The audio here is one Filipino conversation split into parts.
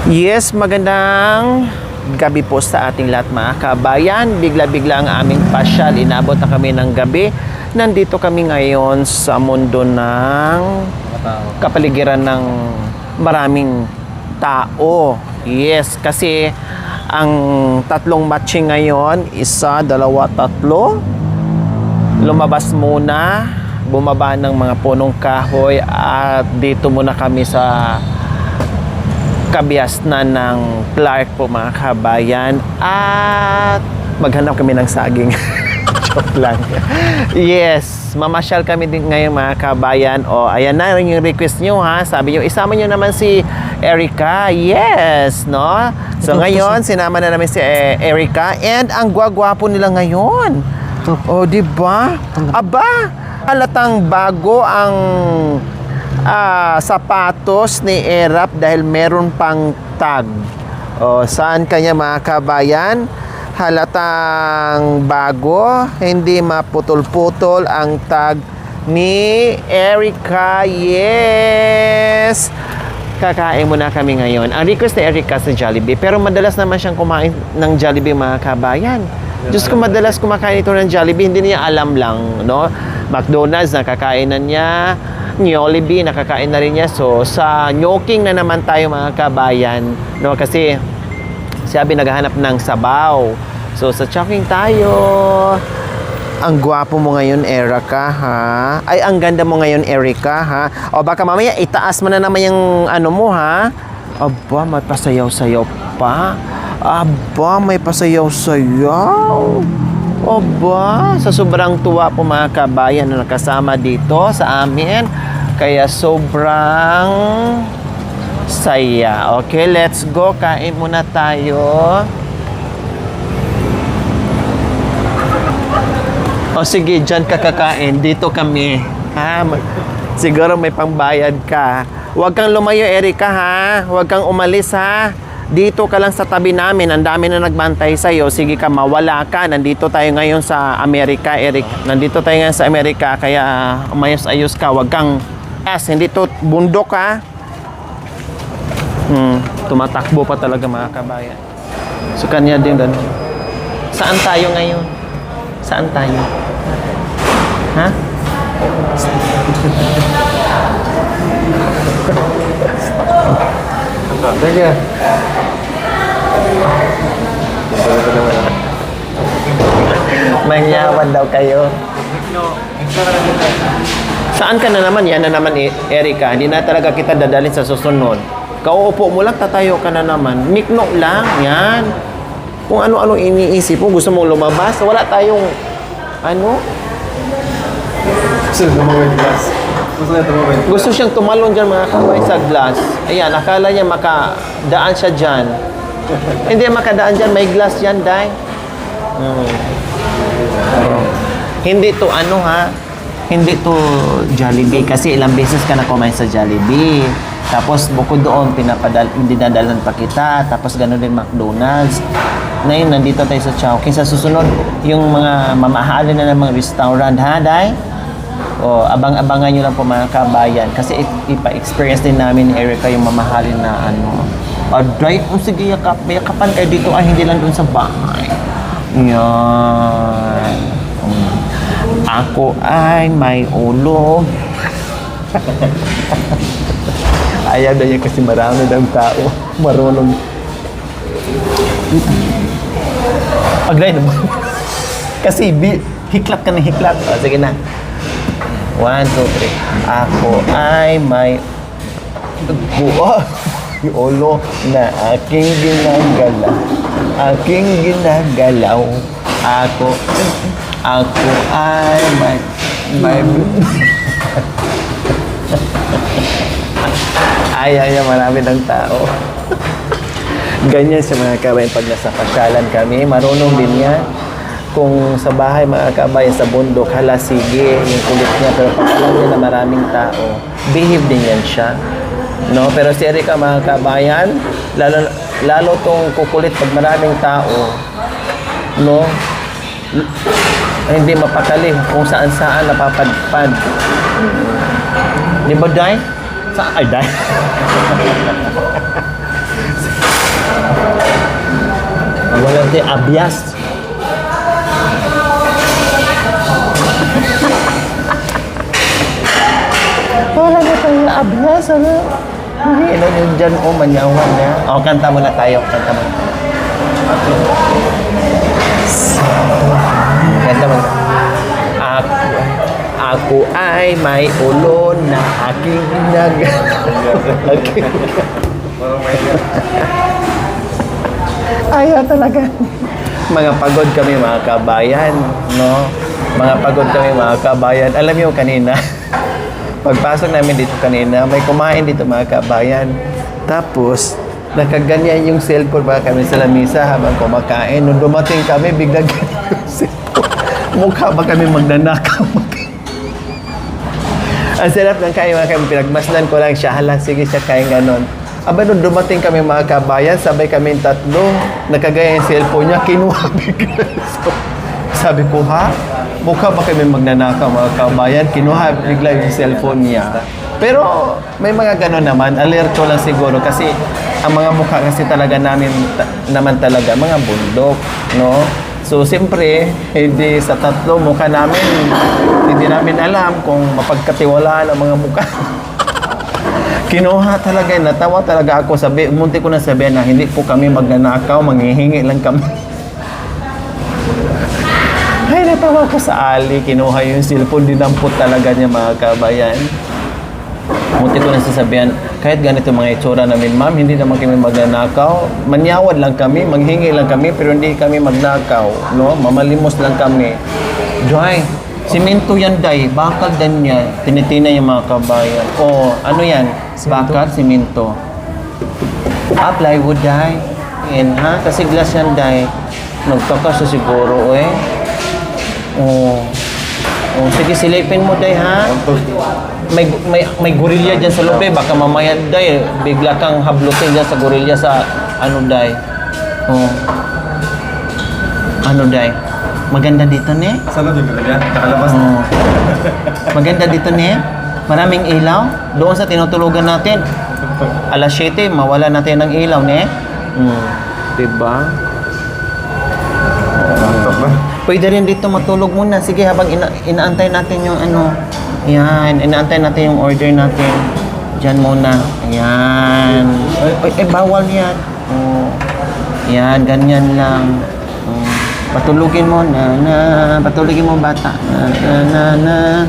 Yes, magandang gabi po sa ating lahat mga kabayan. Bigla-bigla ang aming pasyal. Inabot na kami ng gabi. Nandito kami ngayon sa mundo ng kapaligiran ng maraming tao. Yes, kasi ang tatlong matching ngayon, isa, dalawa, tatlo. Lumabas muna, bumaba ng mga punong kahoy at dito muna kami sa kabiasnan ng Clark po mga kabayan at maghanap kami ng saging. Joke lang. Yes, mamasyal kami din ngayon mga kabayan. O, ayan na rin yung request nyo ha. Sabi nyo, isama nyo naman si Erica. Yes, no? So ngayon, sinama na namin si Erica and ang gwagwapo nila ngayon. O, diba? Aba, halatang bago ang sapatos ni Erap dahil meron pang tag. O, saan kanya mga kabayan? Halatang bago, hindi maputol-putol ang tag ni Erica. Yes! Kakain muna kami ngayon. Ang request ni Erica sa Jollibee, pero madalas naman siyang kumain ng Jollibee mga kabayan. Diyos ko, madalas kumakain ito ng Jollibee, hindi niya alam lang, no? McDonald's, nakakainan niya. Jollibee, nakakain na rin niya. So, sa nyoking na naman tayo mga kabayan, no? Kasi, sabi naghahanap ng sabaw. So, sa choking tayo. Ang gwapo mo ngayon, Erica, ha? Ay, ang ganda mo ngayon, Erica, ha? O, baka mamaya, itaas mo na naman yung ano mo, ha? Aba, may pasayaw-sayaw pa. Aba, may pasayaw-sayaw. Aba, sa sobrang tuwa po mga kabayan na nakasama dito sa amin. Kaya sobrang saya. Okay, let's go. Kain muna tayo. O sige, dyan ka kakain. Dito kami. Ha? Siguro may pangbayad ka. Huwag kang lumayo, Erica, ha? Huwag kang umalis, ha? Dito ka lang sa tabi namin. Ang dami na nagbantay sa'yo. Sige ka, mawala ka. Nandito tayo ngayon sa Amerika, Eric. Nandito tayo ngayon sa Amerika. Kaya umayos-ayos ka. Huwag kang hindi to bundok, ha? Tumatakbo pa talaga mga kabayan. So, kanya din ganun. Saan tayo ngayon? Saan tayo? Ha? Sige. Mangyawan daw kayo. Saan ka na naman? Yan na naman, Erica. Hindi na talaga kita dadalhin sa susunod. Kauupo mo lang, tatayo ka na naman. Mikno lang. Yan. Kung ano-ano iniisip mo, gusto mong lumabas. Wala tayong, gusto siyang tumalon dyan mga kamay sa glass. Ayan, akala niya makadaan siya dyan. Hindi makadaan dyan, may glass yan, Day. Hindi to hindi to Jollibee kasi ilang beses ka na kumain sa Jollibee. Tapos bukod doon, dinadalan pa kita. Tapos gano'n din McDonald's. Ngayon, nandito tayo sa Chowking. Sa susunod, yung mga mamahalin na ng mga restaurant, ha, Day? O, abang-abangan nyo lang po mga kabayan. Kasi ipa-experience din namin ni Erica yung mamahalin na Day, sige, yakapan kayo dito. Hindi lang dun sa bahay. Yan. Ako ay may ulo. Ayaw na yan kasi marami ng tao. Marunong. Pag-line naman. Kasi hiklat ka na hiklat. O, sige na. 1, 2, 3. Ako ay may yung ulo na aking ginagalaw. Aking ginagalaw. Ako ay may ayaw marami ng tao. Ganyan sa mga kabayan pag nasa pasyalan kami. Marunong din yan. Kung sa bahay mga kabayan sa bundok, hala sige, yung kulit niya. Pero pag alam niya na maraming tao, behave din yan siya. No? Pero si Erica mga kabayan, lalo tong kukulit pag maraming tao. No? Hindi mapakali kung saan-saan napapadpad. Di ba, Day? Ay, Day? natin abyas. Wala na tayo abyas, ano? Hindi, ano yun dyan, manyawan na. Kanta muna tayo, kanta muna. Kanta muna. Ako ay may ulo na aking Ayaw talaga. Mga pagod kami mga kabayan, no? Mga pagod kami mga kabayan. Alam niyo kanina, pagpasok namin dito kanina, may kumain dito mga kabayan. Tapos, nakaganyan yung cellphone ba kami sa lamisa habang kumakain. Nung dumating kami, biglang ganyan yung cellphone. Mukha ba kami magnanakaw? Ang sarap ng kain mga kami. Pinagmasdan ko lang siya. Hala, sige siya kain ganon. Aba, nung dumating kami mga kabayan, sabay kami tatlo. Nakagaya yung cellphone niya, kinuha bigla. So, sabi ko, ha? Mukha ba kami magnanakaw mga kabayan? Kinuha bigla yung cellphone niya. Pero may mga gano'n naman, alerto lang siguro kasi ang mga mukha kasi talaga naman talaga mga bundok, no? So siyempre, hindi sa tatlo mukha namin, hindi namin alam kung mapagkatiwalaan ang mga mukha. Kinuha talaga, natawa talaga ako, munti ko na sabihin na hindi po kami magnanakaw, manghihingi lang kami. Ay, natawa ko sa Ali, kinuha yung cellphone, dinampot talaga niya mga kabayan. Munti ko na sasabihan, kahit ganito mga itsura namin, ma'am, hindi naman kami magnanakaw. Manyawad lang kami, manghingi lang kami, pero hindi kami magnakaw, no? Mamalimos lang kami. Joy, simento yan, day. Bakal din yan. Tinitina yung mga kabayan. O, ano yan? Bakal, simento. Plywood, day. Yan, ha? Kasi glass yan, day. Nagtakas sa siguro, eh. Oh. Oh, sige, silipin mo, day, ha? May gorilla dyan sa loob, eh. Baka mamaya, day, bigla kang hablutin dyan sa gorilla sa, ano, day. Oh. Ano, day? Maganda dito, ne? Sana din talaga, nakalabas na. Oh. Maganda dito, ne? Maraming ilaw. Doon sa tinutulugan natin. Alas 7, mawala natin ng ilaw, ne? Diba? Pwede rin dito matulog muna. Sige, habang inaantay natin yung ano. Yan, inaantay natin yung order natin. Diyan muna. Ayan. Bawal yan. Oh. Yan, ganyan lang. Patulugin mo na. Patulugin mo bata. Na.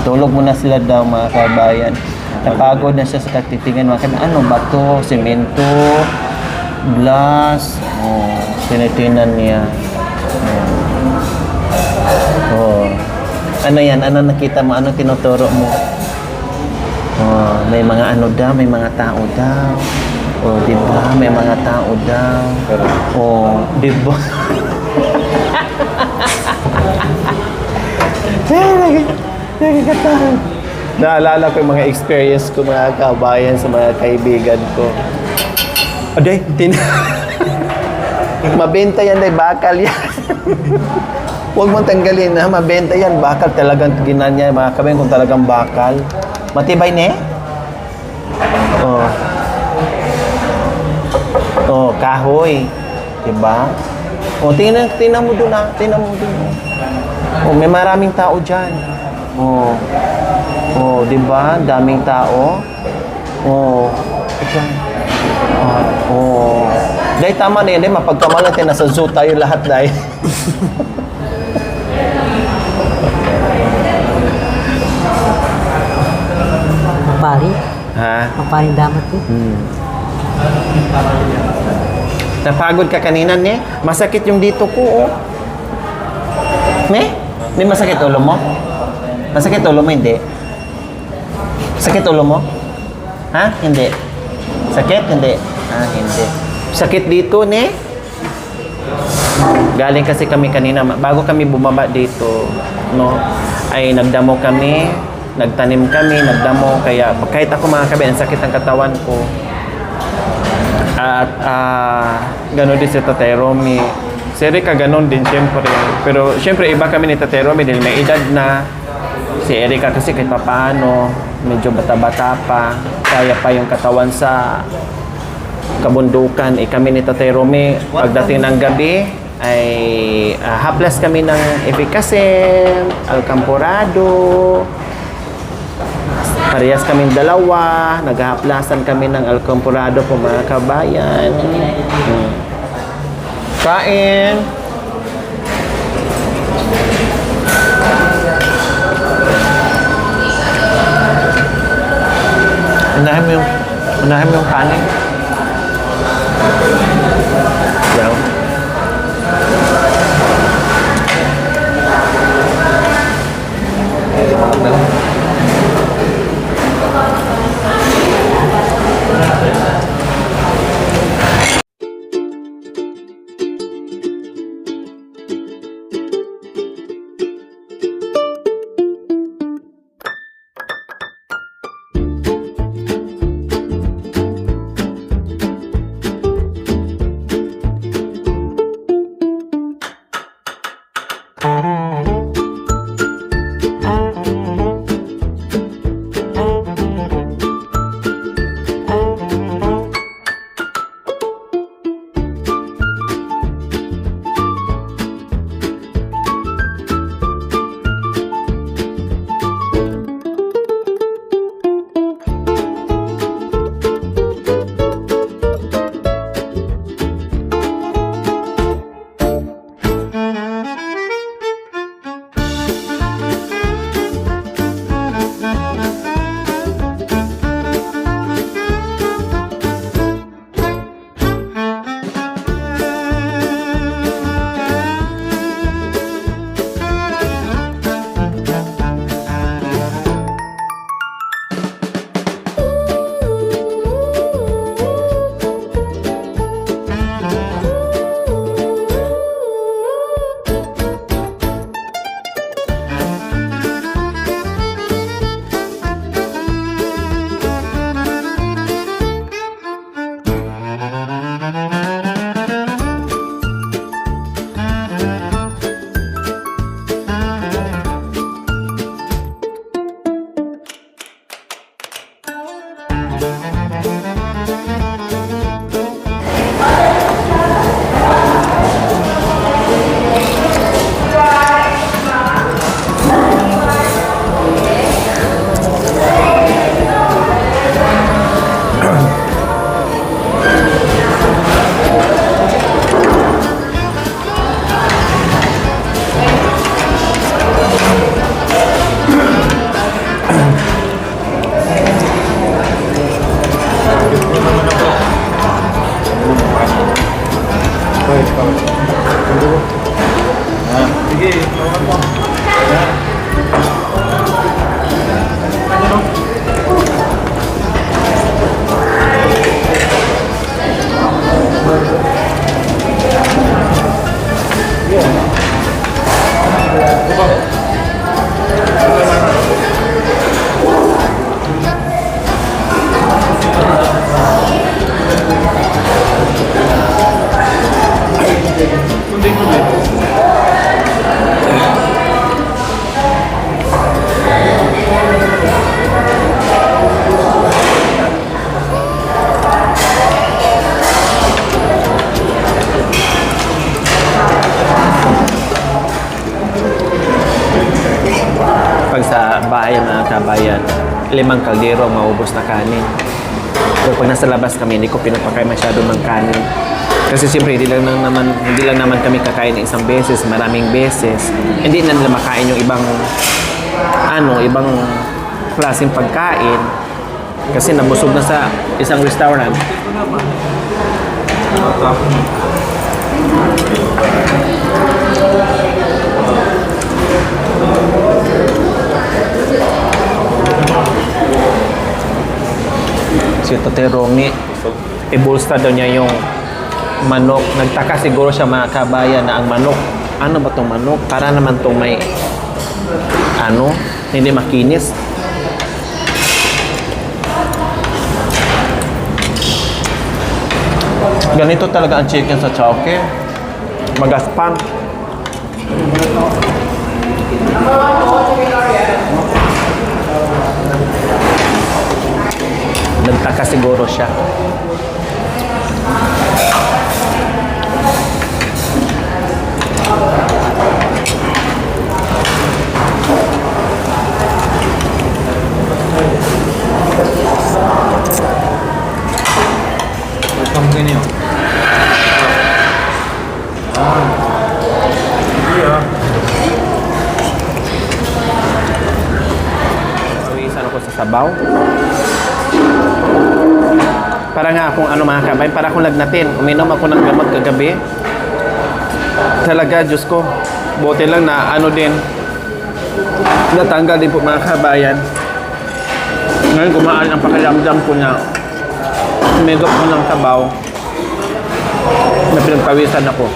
Tulog muna sila daw mga kabayan. Napagod na siya sa katitingan mga kabayan. Ano ba to? Semento, glass. Oh, tinitinan niya. Oh. Ano yan? Ano nakita mo? Ano tinuturo mo? Oh, may mga ano daw, may mga tao daw. Oh, di ba? May mga tao daw. Oh, di ba? Nagkakatawa. Naalala ko yung mga experience ko, mga kabayan, sa mga kaibigan ko. Aday, mabenta yan, day, bakal yan. Huwag mong tanggalin, ha? Mabenta yan, bakal. Talagang ginan niya, mga kabayan, kung talagang bakal. Matibay, ne? Oh. Oh, kahoy. Diba? Oh, tingnan mo doon, ha? Tingnan mo doon. Oh, may maraming tao dyan. Oh. Oh, diba? Daming tao. Oh. Diyan. Oh. Dahil tama na yan, mapagkamal natin, nasa zoo tayo lahat, dahil. Mapari? Ha? Maparing damat ko. Napagod ka kanina, ne? Masakit yung dito ko, oh. Ne? Hindi masakit ulo mo? Masakit ulo mo, hindi? Sakit ulo mo? Ha? Hindi. Sakit? Hindi. Ah, hindi. Sakit dito, ne? Galing kasi kami kanina, bago kami bumaba dito, no? Ay nagdamo kami, nagtanim kami, nagdamo, kaya kahit ako mga kabayan, sakit ang katawan ko. At gano'n din si Tatay Romy. Si Erika gano'n din siyempre. Pero siyempre iba kami ni Tatay Romy dahil may edad na. Si Erika kasi kahit papaano, medyo bata-bata pa. kaya pa yung katawan sa kabundukan. Kami ni Tatay Romy, pagdating ng gabi, ay haplas kami ng Efficacem, Alcamporado. Parehas kami dalawa, naghahaplasan kami ng Alcamporado po mga kabayan. Kain! Unahin mo yung kanin. Yan. Pag sa bahay mga kabayan, 5 kaldero maubos na kanin. Pero pag nasa labas kami, hindi ko pinapakain masyado ng kanin. Kasi siyempre, hindi lang naman kami kakain ng isang beses, maraming beses. Hindi na nila makain yung ibang klaseng pagkain. Kasi nabusog na sa isang restaurant. Si Tatay Romy, ibulsta daw niya yung manok. Nagtaka siguro siya mga kabayan na ang manok, ano ba tong manok? Para naman tong may, hindi makinis. Ganito talaga ang chicken sa Chowking. Magaspang. siguro siya. Kamkin yun. Iya. Pawisan ako sa sabaw. Para nga akong ano mga kabayan, para akong lagnatin. Uminom ako ng gamot kagabi. Talaga, Diyos ko. Buti lang na ano din. Natanggal din po mga kabayan. Ngayon gumaan ang pakiramdam ko na umigop ko ng sabaw na pinagpawisan ako.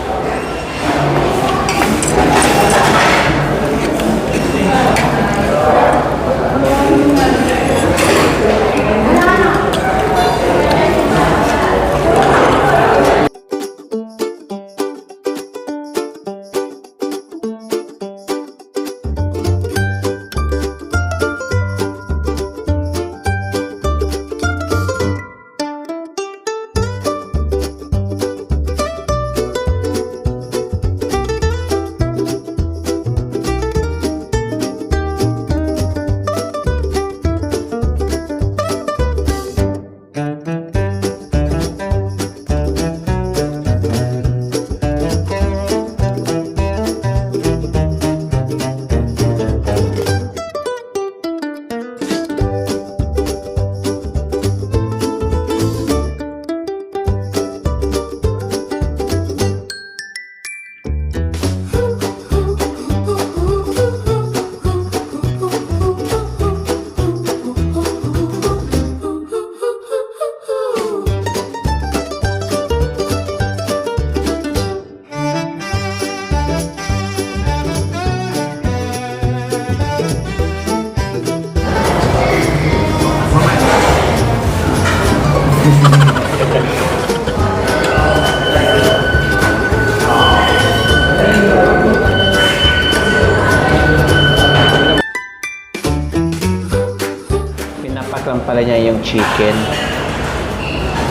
Pinapak lang pala niya yung chicken.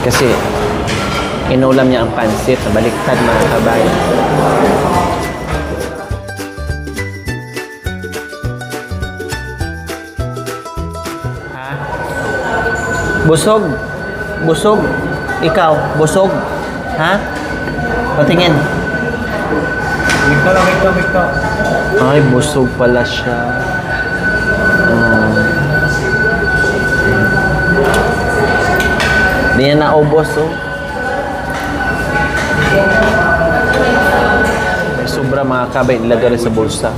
Kasi inulam niya ang pansit na baliktad mga kabayan. Ha? Busog? Busog? Ikaw? Busog? Ha? Patingin. Mikto. Ay, busog pala siya. Hindi niya naubos, oh. May sobra mga kabay, ilagay rin sa bulsa.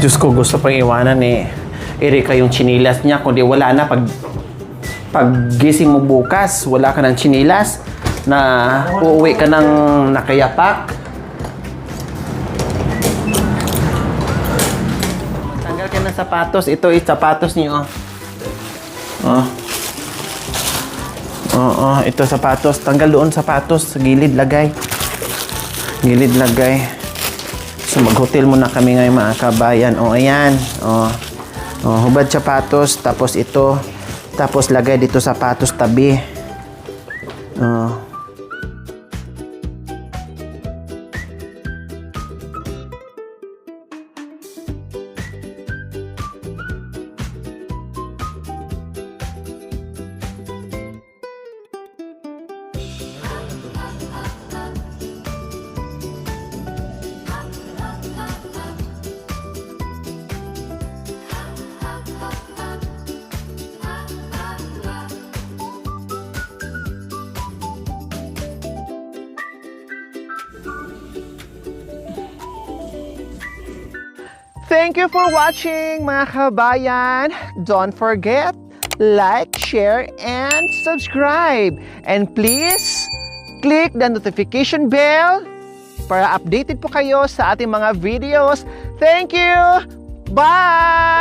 Diyos ko, gusto pang iwanan ni Erika yung chinilas niya. Kundi wala na. Pag gising mo bukas, wala ka ng chinilas na uuwi ka ng nakayapak. Tanggal ka ng sapatos. Ito yung sapatos niyo. Ito sapatos. Tanggal doon sapatos. Sa gilid lagay. Gilid lagay. So mag-hotel muna kami ngayon mga kabayan. Ayan. Hubad sapatos. Tapos ito. Tapos lagay dito sapatos tabi. Thank you for watching mga kabayan. Don't forget, like, share, and subscribe. And please, click the notification bell para updated po kayo sa ating mga videos. Thank you! Bye!